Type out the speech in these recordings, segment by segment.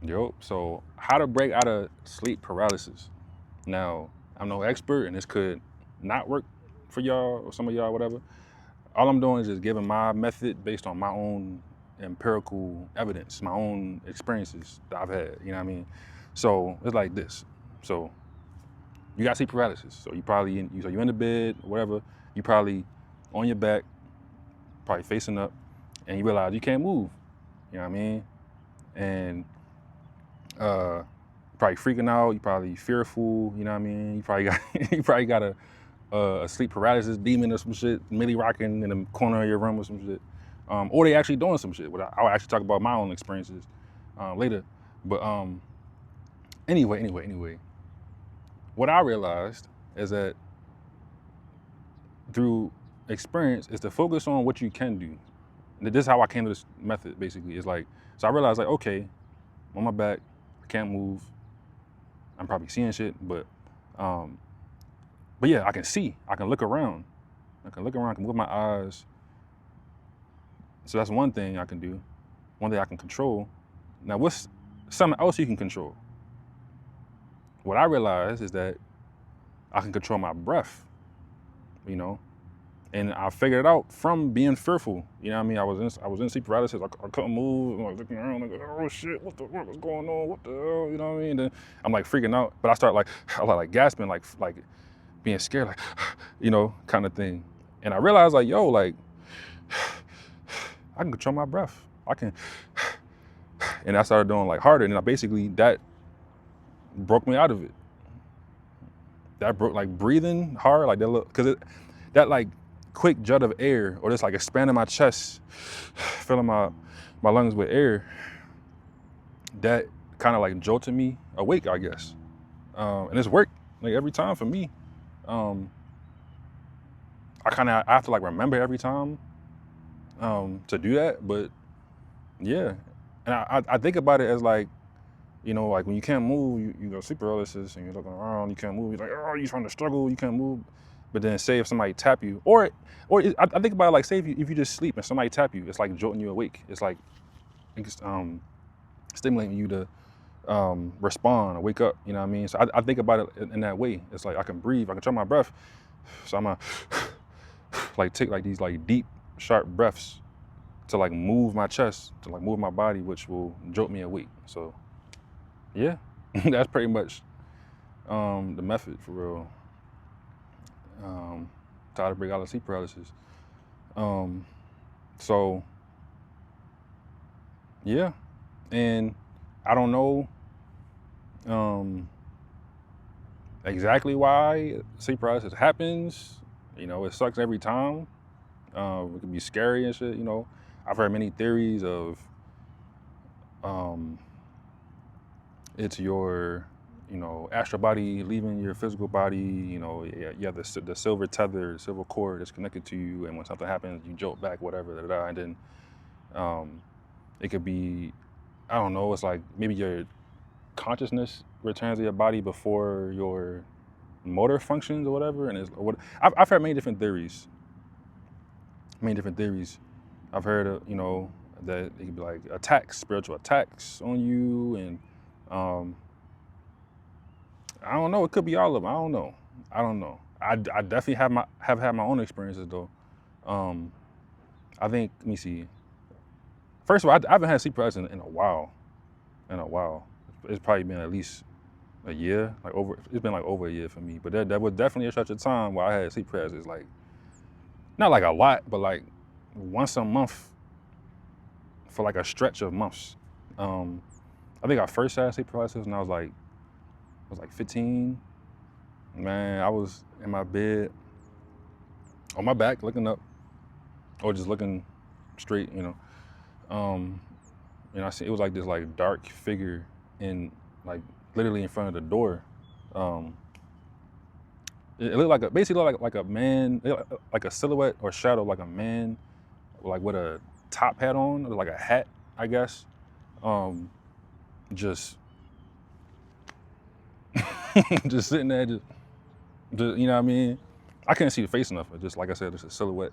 Yo, so how to break out of sleep paralysis. Now, I'm no expert and this could not work for y'all or some of y'all, whatever. All I'm doing is just giving my method based on my own empirical evidence, my own experiences that I've had, you know what I mean? So it's like this. So you got sleep paralysis. So you probably, so you're in the bed, whatever, you probably on your back, probably facing up, and you realize you can't move, you know what I mean? And uh, probably freaking out. You probably fearful. You know what I mean? You probably got you probably got a sleep paralysis demon or some shit, millie rocking in the corner of your room or some shit. Or they actually doing some shit. I'll actually talk about my own experiences later. But anyway, what I realized is that through experience is to focus on what you can do. And this is how I came to this method. Basically, it's like so I realized like okay, I'm on my back, I can't move. I'm probably seeing shit, um, but yeah, I can see. I can look around. I can move my eyes. So that's one thing I can do. One thing I can control. Now, what's something else you can control? What I realized is that I can control my breath, you know, and I figured it out from being fearful. You know what I mean? I was in sleep paralysis. I couldn't move. I was looking around like, oh shit, what the fuck is going on? What the hell? You know what I mean? Then I'm like freaking out, but I start like gasping, like being scared, like, you know, kind of thing. And I realized like, yo, like, I can control my breath. I can, and I started doing like harder. And I basically, that broke me out of it. That broke, like breathing hard, like that look, cause that like quick jut of air or just like expanding my chest, filling my lungs with air, that kind of like jolted me awake, I guess. And it's worked like every time for me. Um, I have to like remember every time to do that, but yeah. And I think about it as like, you know, like when you can't move, you go sleep paralysis and you're looking around, you can't move. You're like, oh, you're trying to struggle, you can't move. But then say if somebody tap you, I think about it like say if you just sleep and somebody tap you, it's like jolting you awake. It's like stimulating you to respond or wake up. You know what I mean? So I think about it in that way. It's like I can breathe, I can control my breath. So I'm gonna like take like these like deep, sharp breaths to like move my chest, to like move my body, which will jolt me awake. So yeah, that's pretty much the method for real. To how to break out of sleep paralysis. Um, so yeah, and I don't know exactly why sleep paralysis happens. You know, it sucks every time. It can be scary and shit. You know, I've heard many theories of um, it's your, you know, astral body leaving your physical body. You know, you have the silver tether, the silver cord that's connected to you, and when something happens, you jolt back, whatever, and then it could be, I don't know, it's like maybe your consciousness returns to your body before your motor functions or whatever. And it's what I've heard many different theories. I've heard you know, that it could be like attacks, spiritual attacks on you, and I don't know. It could be all of them. I don't know. I definitely have had my own experiences though. I think, let me see. First of all, I haven't had sleep paralysis in a while. It's probably been at least a year, it's been like over a year for me. But that was definitely a stretch of time where I had sleep paralysis, like not like a lot, but like once a month for like a stretch of months. I think I first had sleep paralysis when I was like 15. Man, I was in my bed on my back looking up or just looking straight, you know. And I see it was like this like dark figure in like literally in front of the door. It looked like basically like a man, like a silhouette or shadow, like a man, like with a top hat on, or like a hat, I guess. Just, just sitting there, just you know what I mean. I couldn't see the face enough. Just like I said, it's a silhouette,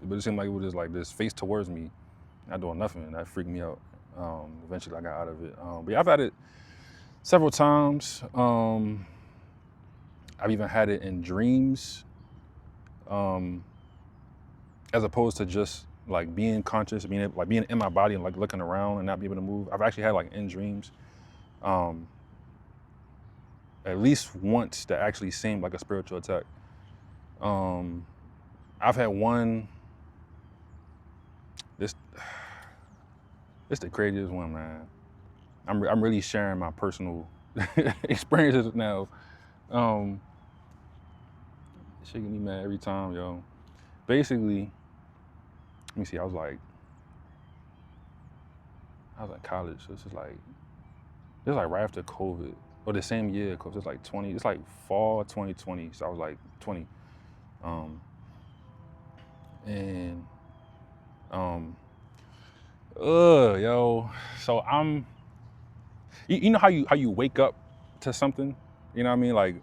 but it seemed like it was just like this face towards me, not doing nothing. That freaked me out. Eventually I got out of it. But yeah, I've had it several times. I've even had it in dreams, as opposed to just like being conscious, being in my body and like looking around and not be able to move. I've actually had like in dreams, at least once that actually seemed like a spiritual attack. I've had one. This the craziest one, man. I'm really sharing my personal experiences now. Shit get me mad every time, yo. Basically, let me see. I was in college. So this is like right after COVID, or the same year. Cause it's like 20. It's like fall 2020. So I was like 20. Yo. So you know how you wake up to something, you know what I mean? Like,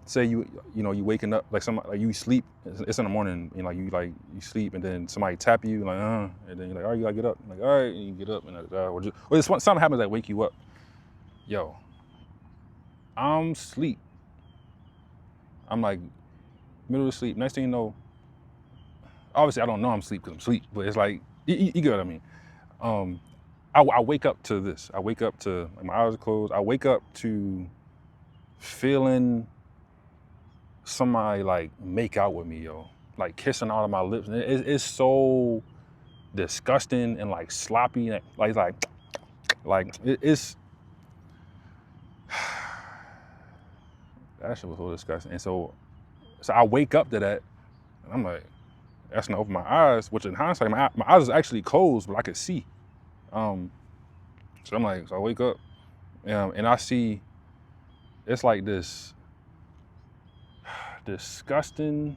say you waking up, like you sleep, it's in the morning, and like you sleep, and then somebody tap you, like, and then you're like, all right, you gotta get up. I'm like, all right, and you get up, and or something happens that wake you up. Yo, I'm sleep. I'm like, middle of sleep. Next thing you know, obviously I don't know I'm asleep because I'm asleep, but it's like, you get what I mean. I wake up to this. I wake up to, like, my eyes are closed. I wake up to feeling somebody like make out with me, yo. Like kissing all of my lips. And it's so disgusting and like sloppy. It's that shit was so disgusting. And so I wake up to that, and I'm like, that's when I open my eyes, which in hindsight, my eyes is actually closed, but I could see. So I'm like, so I wake up, and I see, it's like this disgusting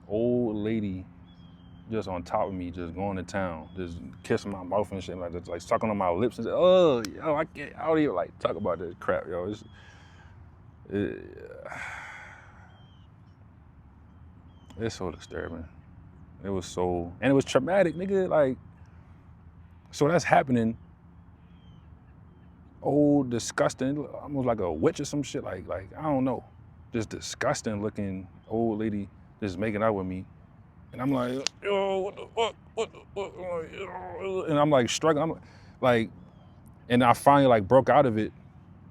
old lady just on top of me, just going to town, just kissing my mouth and shit, like sucking on my lips and say, oh, yo, I don't even like talk about this crap, yo. It's so disturbing. It was traumatic, nigga. Like, so that's happening. Old, disgusting, almost like a witch or some shit. Like I don't know, just disgusting looking old lady just making out with me, and I'm like, yo, what the fuck, and I'm like struggling. I'm like, and I finally like broke out of it,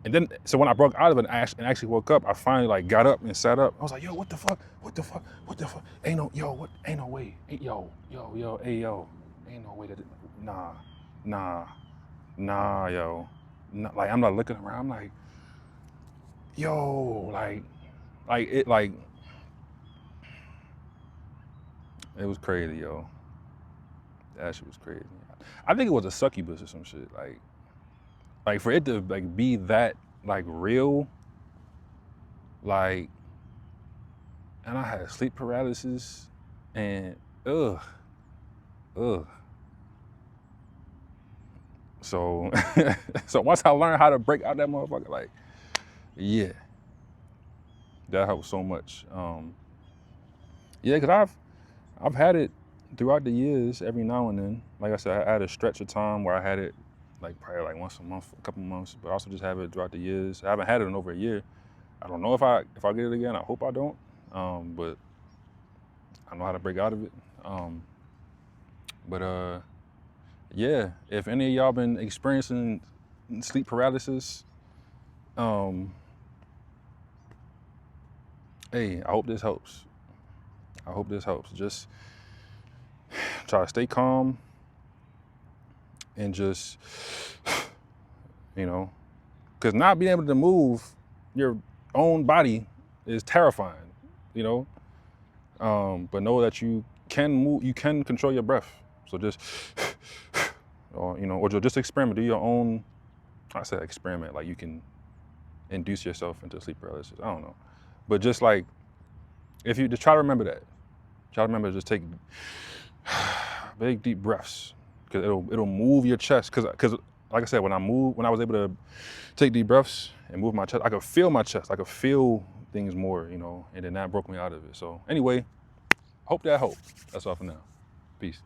and then so when I broke out of it and actually woke up, I finally like got up and sat up. I was like, yo, what the fuck, ain't no way, hey, yo, ain't no way that, nah, yo. Like, I'm not looking around. I'm like, yo, it was crazy, yo. That shit was crazy. I think it was a succubus or some shit. Like for it to like be that like real, like, and I had sleep paralysis, and ugh. So, so once I learned how to break out that motherfucker, like, yeah, that helped so much. Yeah, cause I've had it throughout the years, every now and then. Like I said, I had a stretch of time where I had it, like probably like once a month, a couple months, but I also just have it throughout the years. I haven't had it in over a year. I don't know if I get it again. I hope I don't. But I know how to break out of it. Yeah, if any of y'all been experiencing sleep paralysis, hey, I hope this helps. Just try to stay calm and just, because not being able to move your own body is terrifying, but know that you can move, you can control your breath. So just, or just experiment, do your own, I say experiment, like you can induce yourself into sleep paralysis. I don't know. But just like, if you just try to remember that. Try to remember to just take big deep breaths, because it'll move your chest. Because like I said, when I was able to take deep breaths and move my chest, I could feel my chest. I could feel things more, and then that broke me out of it. So anyway, hope that helped. That's all for now. Peace.